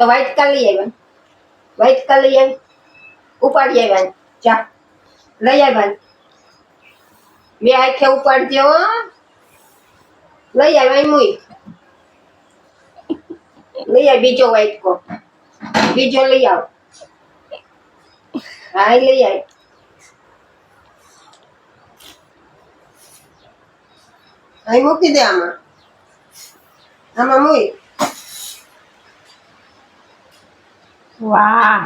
તો વ્હાઈટ કા લઈ આવ્યા, વ્હાઈટ કા લઈ આવી, ઉપાડી આવ્યા, જા લઈ આવ્યા, બે આંખે ઉપાડજો, લઈ આવ્યા મુઈ, લઈ આવ બીજો વ્હાઈટ કો, બીજો લઈ આવ, હા લઈ આવ, અહીં મૂકી દે, આમાં આમાં મૂકી. વાહ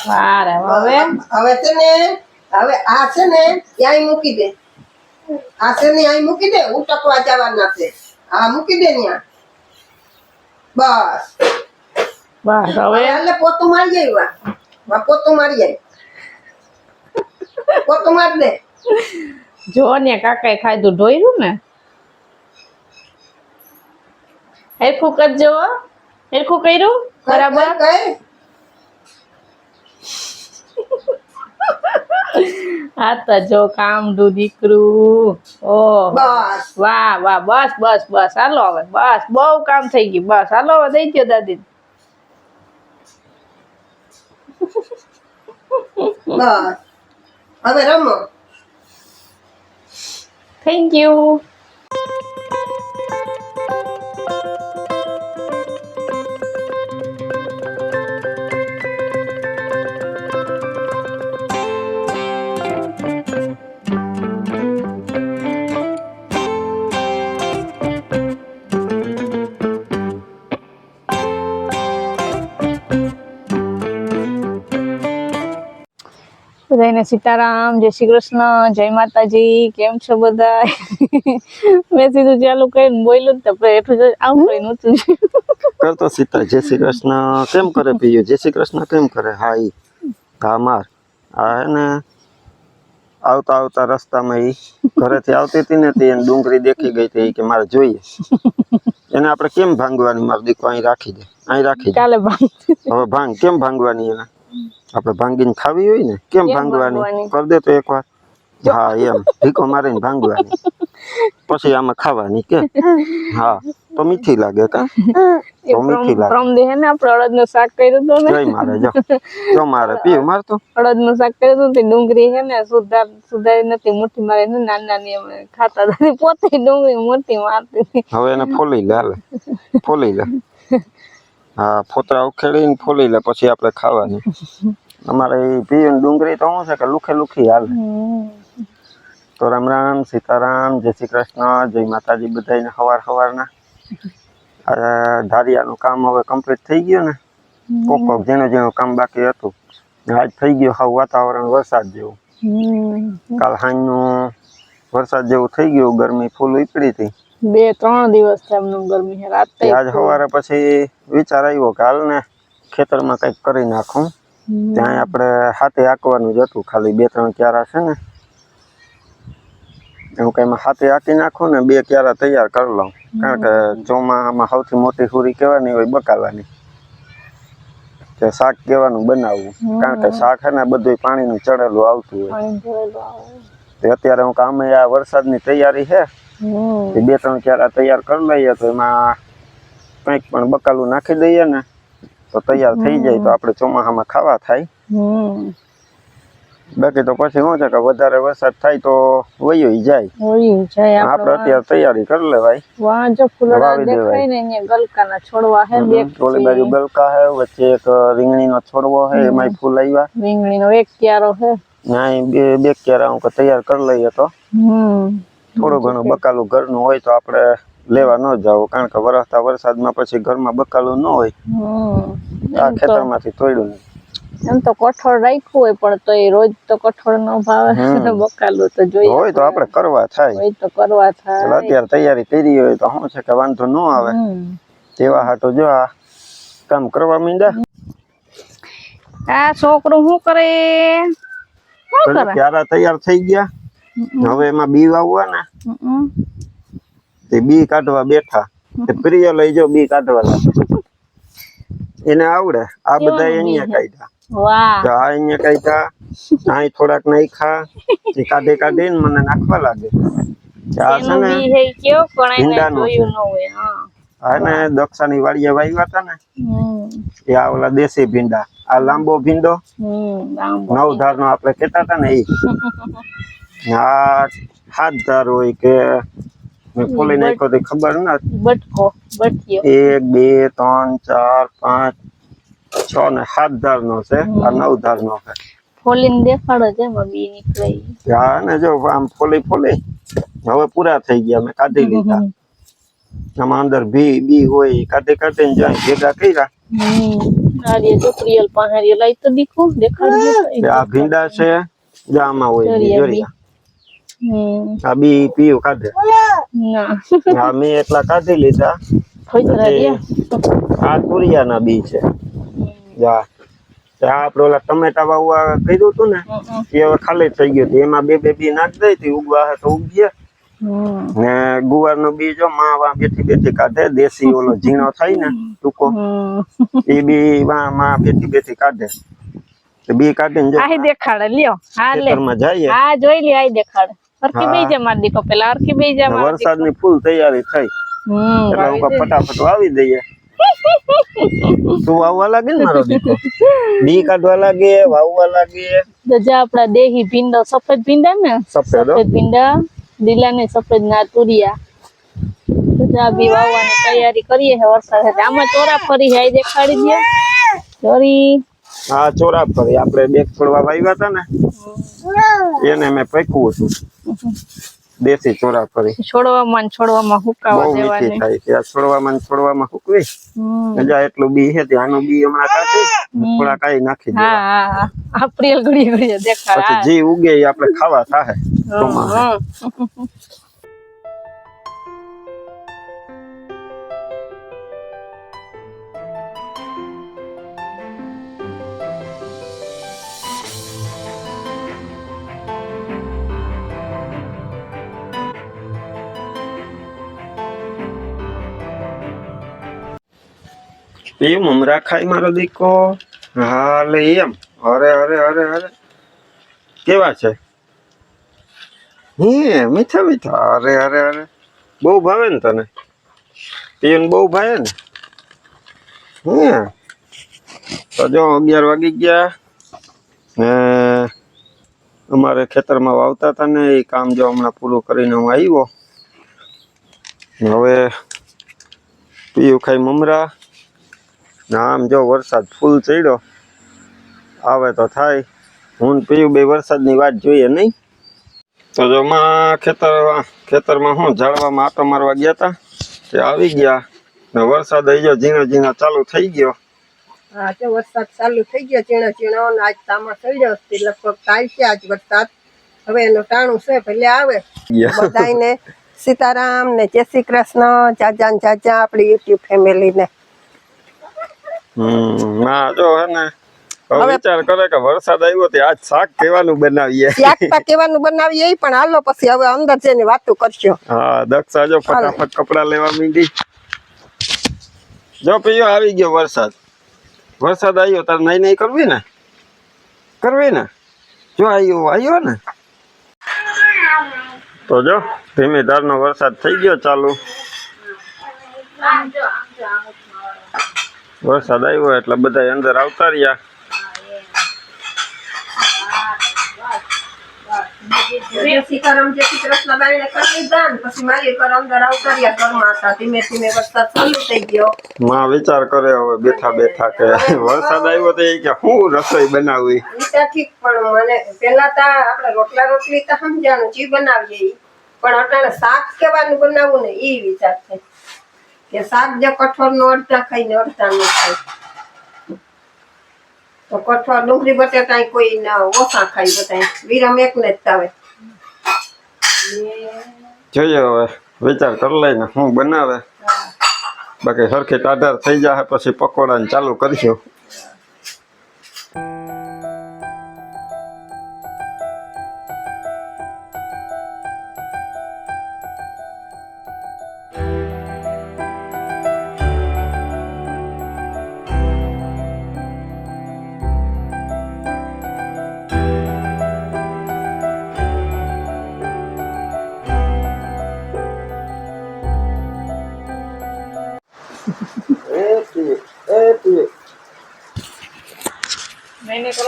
વાહ રે હવે હવે છે ને, હવે આ છે ને ત્યાં મૂકી દે, આ છે ને અહીં મૂકી દે, ઉટકવા જવાના છે, આ મૂકી દે ત્યાં, બસ બસ હવે એટલે પોતું મારી આવ્યા, પોતું મારી આવી, પોતું મારી દે. જો ને કાકાએ ખાધું ઢોર્યું ને, હેરખું કરજો, હેરખું કર્યું બરાબર. આ તો જો કામડું દીકરું. ઓહ બસ વાહ વાહ, બસ બસ બસ, હાલો હવે, બસ બહુ કામ થઈ ગયું, બસ હાલો હવે દઈ દો દાદી. બસ હવે રમો. Thank you. બધાને સીતારામ, જય શ્રી કૃષ્ણ, જય માતાજી. કેમ છો બધા? મેં સીધું ચાલુ કરીને બોલ્યું તો એટલું જ આમ કરીને ઊંચું કરતો સીતા જય શ્રી કૃષ્ણ કેમ કરે પીયું, જય શ્રી કૃષ્ણ કેમ કરે. હા ઈ ઘા માર આ હે ને આવતા આવતા રસ્તામાં ઈ ઘરેથી આવતી હતી ને તે એને ડુંગળી દેખી ગઈ હતી કે મારે જોઈએ. એને આપણે કેમ ભાંગવાની, મારો દીકરો અહીં રાખી દે, અહીં રાખી દે. કાલે ભાંગ હવે ભાંગ કેમ ભાંગવાની, એને આપણે ભાંગીને ખાવી હોય ને, કેમ ભાંગવાની કર દે તો એકવાર. હા એમ ઢીકો મારીને ભાંગવાની, પછી આમાં ખાવાની કે. હા તો મીઠી લાગે કા, તો મીઠી લાગે. પ્રમ દે ને આપણે અડદનું શાક કર્યું હતું ને, જય મારે જો મારે પીવું મારતો અડદનું શાક કર્યું હતું તે ડુંગળી હે ને સુધારી નથી, મુઠ્ઠી મારી ને નાની નાની અમે ખાતા હતા, પોતે ડુંગળી મુઠ્ઠી મારતી હતી. હવે એને ફોલી લે, હાલે ફોલી લે. હા ફોતરા ઉખેડીને ફોલી લે, પછી આપણે ખાવાની. અમારે પીયું ડુંગળી તો શું છે કે લુખે લુખી હાલે. તો રામ રામ, સીતારામ, જય શ્રી કૃષ્ણ, જય માતાજી બધાને હવાર હવારના. ધારિયાનું કામ હવે કમ્પ્લીટ થઈ ગયું ને, કોક કોક ઝીણું ઝીણું કામ બાકી હતું, આજ થઈ ગયું. હાવ વાતાવરણ વરસાદ જેવું, કાલ સાંજનું વરસાદ જેવું થઈ ગયું, ગરમી ફૂલ ઉપડી હતી. 2-3 દિવસ એમનું ગરમી છે. રાત આજ સવારે પછી વિચાર આવ્યો કે હાલ ને ખેતરમાં કંઈક કરી નાખું. ત્યાં આપણે હાથે હાંકવાનું જ હતું, ખાલી 2-3 ક્યારા છે ને, હું કઈમાં હાથે હાંકી નાખું ને 2 ક્યારા તૈયાર કરી લઉં. કારણ કે ચોમાસામાં સૌથી મોટી હુરી કહેવાની હોય બકાલાની, કે શાક કહેવાનું બનાવવું. કારણ કે શાક છે ને બધું પાણીનું ચડેલું આવતું હોય. તે અત્યારે હું કામે આ વરસાદની તૈયારી છે, 2-3 ક્યારા તૈયાર કરી લઈએ તો એમાં કંઈક પણ બકાલું નાખી દઈએ ને તો તૈયાર થઈ જાય, તો આપણે ચોમાસામાં ખાવા થાય. બાકી તો પછી શું છે કે વધારે વરસાદ થાય તો વયો જાય. આપણે અત્યારે તૈયારી કરી લેવાય. વાવી દેવાય. ગલકાના છોડવા હે, ઓલી બાજુ ગલકા હે, વચ્ચે એક રીંગણીનો છોડવો હે, એમાંય ફૂલ આવ્યા. રીંગણીનો 1 ક્યારો હે, ના 2 ક્યારા હું તૈયાર કરી લઈએ તો થોડું ઘણું બકાલું ઘરનું હોય તો આપણે લેવા ન જાવ. કારણ કે વરસતા વરસાદમાં પછી ઘરમાં બકાલું ન હોય, આ ખેતરમાંથી તોડ્યું નહીં. એમ તો કઠોળ રાખ્યું હોય પણ તો એ રોજ તો કઠોળ ન ભાવે, બકાલું તો જોઈએ હોય તો આપણે કરવા થાય, હોય તો કરવા થાય. અત્યારે તૈયારી કરી હોય તો શું છે કે વાંધો ન આવે. તેવા હાટો જો આ કામ કરવા માંડ્યા. આ છોકરું શું કરે? ક્યારા તૈયાર થઈ ગયા, હવે એમાં બી વાવવા ને, તે બી કાઢવા બેઠા. તે પ્રિય લઈ જાવ બી કાઢવા લાગે, એને આવડે. આ બધા અહીંયા કાઢ્યા, આ અહીંયા કાઢ્યા, અહીં થોડાક નાખ્યા, એ કાઢી કાઢીને મને નાખવા લાગે. આ છે ને ભીંડાનું છે, આ ને દક્ષાની વાડીએ વાવ્યા હતા ને હમ એ આ ઓલા દેશી ભીંડા, આ લાંબો ભીંડો આંબો. 9 ધારનો આપણે કહેતા હતા ને ઈ. ને આ 7 ધાર હોય કે મેં ખોલી નાખ્યો તો ખબર નથી. બટકો બટિયો 1 2 3 4 5 6 ને 7 ધારનો છે. આ 9 ધારનો છે. ફોલીને દેખાડો છે એમાં બી નીકળે ઈ. હા ને જો આમ ફોલી હવે પૂરા થઈ ગયા, મેં કાઢી લીધા. આમાં અંદર બી હોય ઈ કાઢીને જાય ભેગા કર્યા. આર્ય જો પ્રિયલ પહાડીઓ લઈ તો દેખાડજો કે આ ભીંડા છે જે આમાં હોય જરિયા જરિયા. આ બી પીયું કાઢે. ના હા મેં એટલા કાઢી લીધા. થોડા પછી રહ્યા આ તુરિયાના બી છે. જા આ આપણે ઓલા ટમેટા વાવવા કર્યું હતું ને એ હવે ખાલી થઈ ગયું હતું. એમાં બે બી નાખ દઈ હતી, ઉગવા હે તો ઉગીએ. ને ગુવારનો બી જો માં બેઠી કાઢે, દેશી ઓલો ઝીણો થાય ને ટૂંકો એ બી માં બેઠી કાઢે. તો બી કાઢીને જો આહી દેખાડે લ્યો. હા લે ખેતરમાં જઈએ. હા જોઈ લે, આહી દેખાડે. હરકી બેઈ જા માર દીકો, પેલા હરકી બેઈ જા માર દીકો. વરસાદની ફૂલ તૈયારી થઈ એટલે હું ફટાફટ વાવી દઈએ. તું વાવવા લાગે ને મારો દીકો, બી કાઢવા લાગે, વાવવા લાગે. તો જા આપડા દેહી ભીંડો, સફેદ ભીંડા ને, સફેદ ભીંડા, લીલા ને સફેદ ના તુરિયા. તો જા બી વાવવાની તૈયારી કરીએ છે વરસાદ સાથે. આમાં ચોરા ફરી આઈ દેખાડી દે ચોરી. હા ચોરા ફરી આપણે બેગ છોડવા વાવ્યા હતા ને એને મેં પકવું છું. દેશી ચોરા ફરી છોડવામાં હુકાવા બહુ મીઠી દેવાની. થાય છે. આ છોડવામાં હુકવી મજા. એટલું બી છે આનું બી હમણાં કાઢી થોડા કાઈ નાખી દે. હા હા હા આ પ્રિયલ ઘડીએ દેખાડ. પછી જે ઉગે એ આપણે ખાવા થાય. એ મમરા ખાય મારો દીકો. હા લે એમ. અરે અરે અરે અરે કેવા છે હે, મીઠા મીઠા. અરે અરે અરે બહુ ભાવે ને તને? પીને બહુ ભાવે ને? હે તો જો 11 વાગી ગયા ને અમારે ખેતરમાં વાવતા હતા ને એ કામ જો હમણાં પૂરું કરીને હું આવ્યો. હવે પીયું ખાઈ મમરા. આમ જો વરસાદ ફૂલ ચડ્યો, આવે તો થાય. હું પીયું બે વરસાદની વાત જોઈએ નહીં. તો જો માં ખેતરમાં હું ઝાડવામાં આટો મારવા ગયા હતા તે આવી ગયા ને વરસાદ આવી ગયો ઝીણો ઝીણો ચાલુ થઈ ગયો. હા તો વરસાદ ચાલુ થઈ ગયો ઝીણો ને આજ તામાં ચડ્યો છે. લગભગ થાય છે આજ વરસાદ. હવે એનું ટાણું છે ભલે આવે. બધાને સીતારામ ને જય શ્રી કૃષ્ણ. જાજા ને જાજા આપણી યુટ્યુબ ફેમિલીને. ના જો હે ને હવે વિચાર કરે કે વરસાદ આવ્યો તો આજ શાક કેવાનું બનાવીએ. શાક તો કેવાનું બનાવીએ ઈ પણ હાલો પછી હવે અંદર જઈને વાતો કરશો. હા દક્ષા જો ફટાફટ કપડા લેવા માંડી. જો પીયો આવી ગયો વરસાદ. વરસાદ આવ્યો તારે નહીં કરવી ને જો આવ્યો ને. તો જો ધીમી ધારનો વરસાદ થઈ ગયો ચાલુ. વરસાદ આવ્યો એટલે બધા અંદર આવતા રહ્યા. સીતારામ જય શ્રી કૃષ્ણ બાઈને કરી લીધા ને પછી મારી ઘર અંદર આવતા રહ્યા. ઘરમાં હતા ધીમે ધીમે વરસાદ ચાલુ થઈ ગયો. માં વિચાર કરે હવે બેઠા કે વરસાદ આવ્યો તો એ કે હું રસોઈ બનાવવી. વિચાર ઠીક પણ મને પેલા તો આપણે રોટલી તો સમજાણું જી બનાવીએ ઈ. પણ અટાણે શાક કેવાનું બનાવવું ને ઈ વિચાર થાય કે શાક જો કઠોળનું અડધા ખાઈને અડધા ન ખાય તો કઠોળ ડુંગળી બટેટા કોઈ ઓછા ખાય. બધા વિરમ એકને જ આવે. જોઈએ હવે વિચાર કરી લઈને હું બનાવે. બાકી સરખી ટાઢાર થઈ જાય પછી પકોડાને ચાલુ કરશું.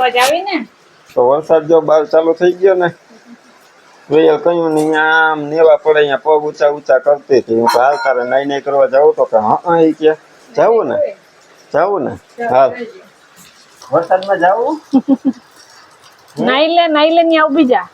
અવાજ આવી ને તો વરસાદ જો બહાર ચાલુ થઈ ગયો ને પ્રિયલ કહ્યું ને અહીંયા આમ નેવા પડે અહીંયા પગ ઊંચા ઊંચા કરતી હતી હું હાલ તારે નાઈ કરવા જાવું તો કે હા એ કે જાવું ને હાલ વરસાદમાં જાવું નાઈ લે ને આવ બીજા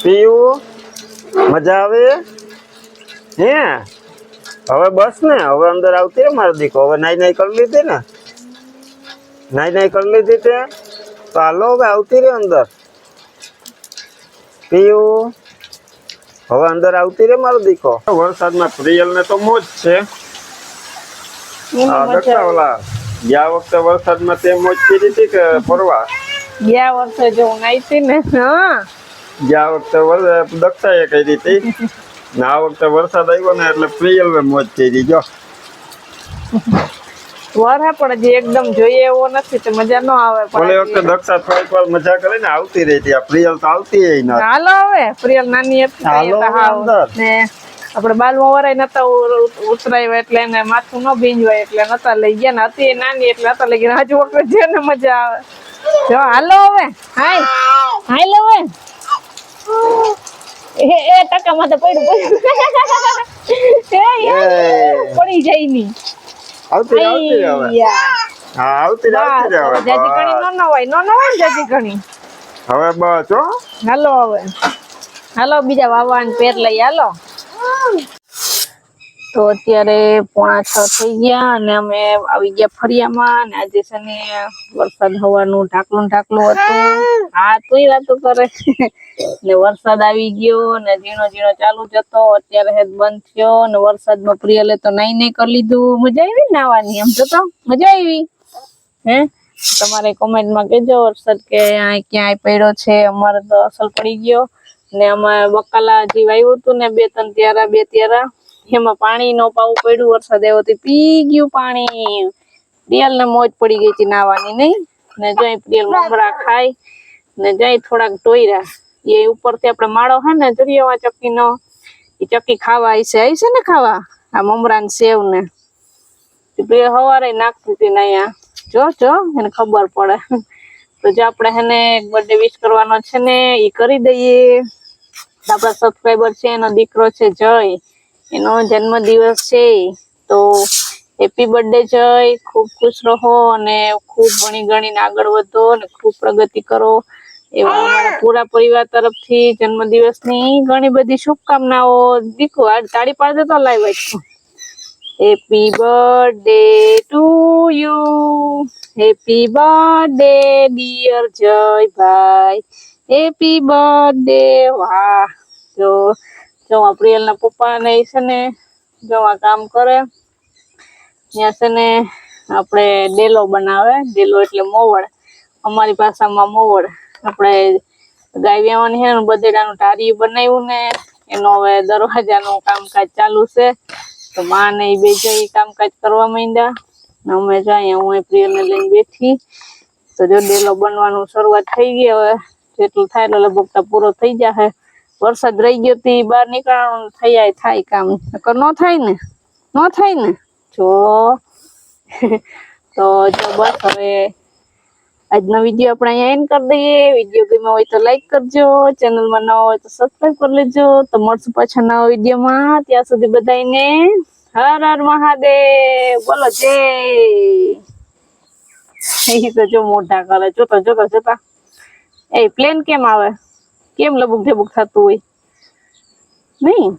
પીવું મજા આવે હે હવે બસ ને હવે અંદર આવતી રે મારો દીકો હવે નાઈ કરી લીધી ને નાઈ કરી લીધી તે તો હાલો હવે આવતી રે અંદર પીવું હવે અંદર આવતી રે મારો દીકો વરસાદમાં પ્રિયલ ને તો મોજ છે ઓલા ગયા વખતે વરસાદમાં તે મોજ કરી હતી કે ફરવા ગયા વર્ષે જો નાઈતી ને હા ગયા વખતે દક્ષાએ કરી હતી ને આ વખતે વરસાદ આવ્યો ને એટલે પ્રિયલ મોજ કરી જો વરહે પણ જે એકદમ જોઈએ એવો નથી તો મજા ન આવે ઓલી વખતે દક્ષા થોડીક વાર મજા કરીને આવતી રહી હતી આ પ્રિયલ તો આવતી ય ના હાલો હવે પ્રિયલ નાની હતી હાલો ને આપણે બાલમાં વરાય નતા ઉતરાવ્યા એટલે એને માથું ન ભીંજવાય એટલે નતા લઈ ગયા ને હતી નાની એટલે નતા લઈ ગયા હજુ વખતે છે ને મજા આવે જો હાલો હવે હાય હવે એ ટકા માં તો પડ્યું પડી જાય ની આવતી હવે હા આવતી હવે જાજી કણી ન નવાય જાજી કણી હવે બસ હો હાલો બીજા વાવાન પેર લઈ હાલો તો અત્યારે 5:30 થઈ ગયા અને અમે આવી ગયા ફરિયામાં અને આજે છે ને વરસાદ હવાનું ઢાકલું હતું હા તોય વાતો કરે ને વરસાદ આવી ગયો ને ઝીણો ચાલુ જ હતો અત્યારે હેત બંધ થયો ને વરસાદમાં પ્રિયલે તો નાઈ કરી લીધું મજા આવી નાવાની એમ તો મજા આવી હે તમારે કોમેન્ટમાં કહેજો વરસાદ કે ક્યાંય પડ્યો છે અમારે તો અસલ પડી ગયો ને અમે બકાલા જે વાવ્યું હતું ને 2 ત્યારા એમાં પાણી નો પાવું પડ્યું વરસાદ આવ્યો તો પી ગયું પાણી પ્રિયલ ને મોજ પડી ગઈ હતી નાવાની નહીં ને જઈ પ્રિયલ મમરા ખાય ને જઈ થોડાક ટોયરા એ ઉપરથી આપણે માળો હે ને જરિયાવા ચક્કી નો એ ચક્કી ખાવા આવી છે ને ખાવા આ મમરા ને સેવ ને પ્રિયલ સવારે નાખતી હતી ને અહીંયા જો એને ખબર પડે તો જો આપણે એને બર્થડે વિશ કરવાનો છે ને એ કરી દઈએ આપણા સબસ્ક્રાઈબર છે એનો દીકરો છે જય એનો જન્મદિવસ છે તો હેપી બર્થડે જય ખૂબ ખુશ રહો અને ખૂબ ભણી ગણીને આગળ વધો અને ખૂબ પ્રગતિ કરો એવા અમારા પૂરા પરિવાર તરફથી જન્મદિવસની ઘણી બધી શુભકામનાઓ દીકુ તાળી પાડે તો લાઈવ વાંચો happy birthday to you happy birthday dear Jay ભાઈ હેપી બર્થડે વાહ જો પ્રિયલ ના પપ્પા ને છે ને જો આ કામ કરે ત્યાં છે ને આપણે ડેલો બનાવે ડેલો એટલે મોવડ અમારી ભાષામાં મોવડ આપણે ગાય વ્યાવાની છે ને બદેડાનું ટારિયું બનાવ્યું ને એનો હવે દરવાજાનું કામકાજ ચાલુ છે તો માં ને બે જઈ કામકાજ કરવા માંડ્યા અમે જાય હું પ્રિયલ ને લઈને બેઠી તો જો ડેલો બનવાનું શરૂઆત થઈ ગઈ હવે જેટલું થાય એટલે લગભગ પૂરો થઈ જશે વરસાદ રહી ગયો થી બહાર નીકળવાનું થાય કામ ન થાય ને જો તો જો બસ હવે આજનો વિડીયો આપણે અહીંયા એન્ડ કરી દઈએ વિડીયો ગમ્યો હોય તો લાઈક કરજો ચેનલમાં નવા હોય તો સબસ્ક્રાઈબ કરી લેજો તો મળશું પાછા નવા વિડીયોમાં ત્યાં સુધી બધાને હર હર મહાદેવ બોલો જય એ તો જો મોઢા કરે જોતા એ પ્લેન કેમ આવે કેમ લબુક ઝબુક થતું હોય નહીં